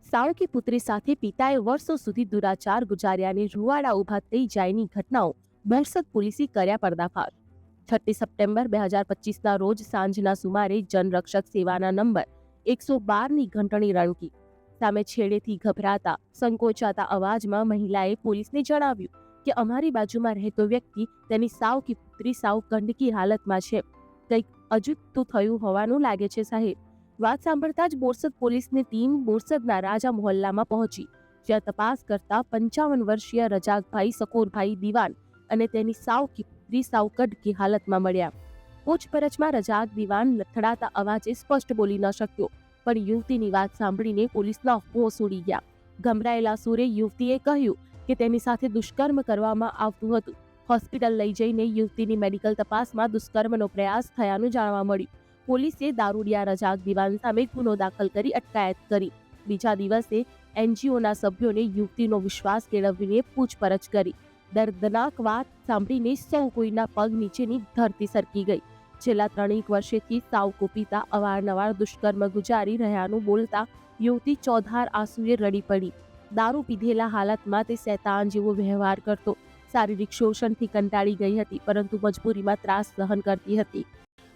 સાવકી પુત્રી સાથે પિતાએ વર્ષો સુધી દુરાચાર ગુજાર્યાને રૂવાડા ઊભા થઈ જાયની ઘટનાઓ બોરસદ પોલીસે કર્યા પર્દાફાશ। 6 સપ્ટેમ્બર 2025ના રોજ સાંજના સુમારે જનરક્ષક સેવાના નંબર 112ની ઘંટણી રણકી સામે છેડેથી ગભરાતા સંકોચાતા અવાજમાં મહિલાએ પોલીસને જણાવ્યું કે અમારી બાજુમાં રહેતો વ્યક્તિ તેની સાવકી પુત્રી સાવ ગંડકી હાલતમાં છે, કંઈક અજુગતું થયું હોવાનું લાગે છે સાહેબ। વાત સાંભળતા જ બોરસદ પોલીસની ટીમ બોરસદના રાજા મોહલ્લામાં પહોંચી, જ્યાં તપાસ કરતા 55 વર્ષીય રજાકભાઈ શકુરભાઈ દિવાન અને તેની સાવકી પુત્રી સાવ ગંડકી હાલતમાં મળ્યા। પૂછપરછમાં રજાક દિવાન લથડાતા અવાજે સ્પષ્ટ બોલી ન શક્યો, પણ યુવતીની વાત સાંભળીને પોલીસના હોશ ઉડી ગયા। ગભરાયેલા સૂરે યુવતીએ કહ્યું કે તેની સાથે દુષ્કર્મ કરવામાં આવતું હતું। હોસ્પિટલ લઈ જઈને યુવતીની મેડિકલ તપાસમાં દુષ્કર્મનો પ્રયાસ થયાનું જાણવા મળ્યું। પોલીસે દારૂડિયા રજાક દિવાન સામે ગુનો દાખલ કરી અટકાયત કરી। બીજા દિવસે એનજીઓના સભ્યોને યુવતીનો વિશ્વાસ કેળવીને પૂછપરછ કરી। દર્દનાક વાત સાંભળીને સૌ કોઈના પગ નીચેની ધરતી સરકી ગઈ। છેલ્લા 3 વર્ષેથી સાવકો પિતા અવારનવાર દુષ્કર્મ ગુજારી રહ્યાનું બોલતા યુવતી ચોધાર આંસુએ રડી પડી। દારૂ પીધેલા હાલતમાં તે શૈતાન જેવો વ્યવહાર કરતો, શારીરિક શોષણથી કંટાળી ગઈ હતી, પરંતુ મજબૂરીમાં ત્રાસ સહન કરતી હતી।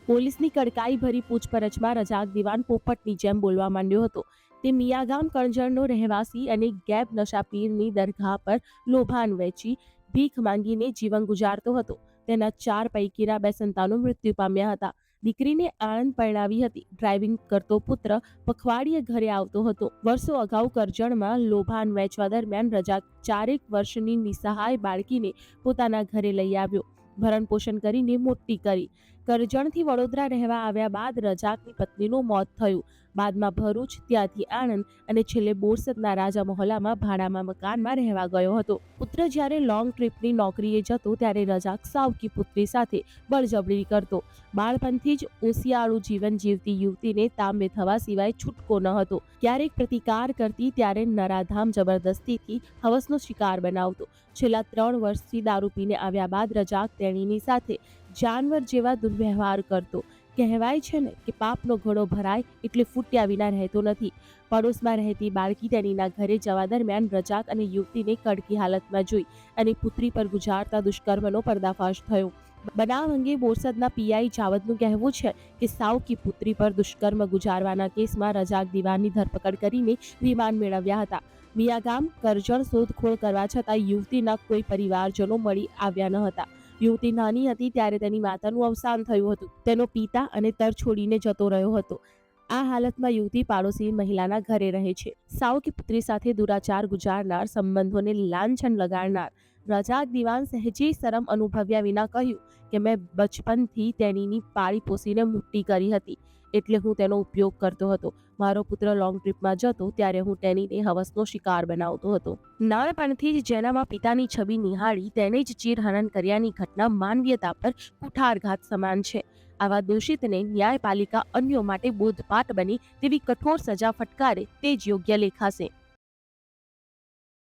પોલીસની કડકાઈ ભરી પૂછપરછમાં રજાક દિવાન પોપટની જેમ બોલવા માંડ્યો હતો। તે મિયાગામ કણજણનો રહેવાસી અને ગેબ નશાપીરની દરગાહ પર લોભાન વેચી ભીખ માંગીને જીવન ગુજારતો હતો। તેના 4 પૈકીના 2 સંતાનો મૃત્યુ પામ્યા હતા। દીકરીને આણંદ પરણાવી હતી। ડ્રાઇવિંગ કરતો પુત્ર પખવાડિયે ઘરે આવતો હતો। વર્ષો અગાઉ કરજણમાં લોભાન વેચવા દરમિયાન રજાક 4 વર્ષની નિસહાય બાળકીને પોતાના ઘરે લઈ આવ્યો, ભરણ પોષણ કરીને મોટી કરી। કરજણથી વડોદરા રહેવા આવ્યા બાદ રજાકની પત્નીનું મોત થયું। બાદમાં ભરૂચ, ત્યાંથી આણંદ અને છેલ્લે બોરસદના રાજા મોહલ્લામાં ભાડામાં મકાનમાં રહેવા ગયો હતો। પુત્ર જ્યારે લોંગ ટ્રીપની નોકરીએ જતો ત્યારે રજાક સાવકી પુત્રી સાથે બળજબરી કરતો। બાળપણથી જ ઓસિયાળું જીવન જીવતી યુવતીને તાંબે થવા સિવાય છૂટકો ન હતો। ક્યારેક પ્રતિકાર કરતી ત્યારે નરાધામ જબરદસ્તીથી હવસનો શિકાર બનાવતો। છેલ્લા 3 વર્ષથી દારૂ પીને આવ્યા બાદ રજાક તેણીની સાથે જાનવર જેવા દુર્વ્યવહાર કરતો। કહેવાય છે ને કે પાપનો ઘડો ભરાય એટલે ફૂટ્યા વિના રહેતો નથી। પડોશમાં રહેતી બાળકી તેણીના ઘરે જવા દરમિયાન રજાક અને યુવતીને કડકી હાલતમાં જોઈ અને પુત્રી પર ગુજારતા દુષ્કર્મનો પર્દાફાશ થયો। બનાવ અંગે બોરસદના પીઆઈ જાવદનું કહેવું છે કે સાવકી પુત્રી પર દુષ્કર્મ ગુજારવાના કેસમાં રજાક દિવાનની ધરપકડ કરીને રિમાન્ડ મેળવ્યા હતા। મિયાગામ કરજણ શોધખોળ કરવા છતાં યુવતીના કોઈ પરિવારજનો મળી આવ્યા ન હતા। યુવતી નાની હતી ત્યારે તેની માતાનું અવસાન થયું હતું। તેનો પિતા અને તર છોડીને જતો રહ્યો હતો। આ હાલતમાં યુવતી પાડોશી મહિલાના ઘરે રહે છે। સાવકી પુત્રી સાથે દુરાચાર ગુજારનાર, સંબંધોને લાંછન લગાડનાર રજાક દિવાન સહેજે શરમ અનુભવ્યા વિના કહ્યું કે મેં બચપનથી તેણીની પાળી પોસીને મોટી કરી હતી, એટલે હું તેનો ઉપયોગ કરતો હતો। મારો પુત્ર લોંગ ટ્રીપમાં જતો ત્યારે હું તેણીને હવસનો શિકાર બનાવતો હતો। નાનપણથી જ જેનામાં પિતાની છબી નિહાળી તેને જ ચીરહરણ કર્યાની ઘટના માનવીયતા પર કુઠારઘાત સમાન છે। આવા દોષિતને ન્યાયપાલિકા અન્યો માટે બોધપાઠ બની તેવી કઠોર સજા ફટકારે તે જ યોગ્ય લેખાશે।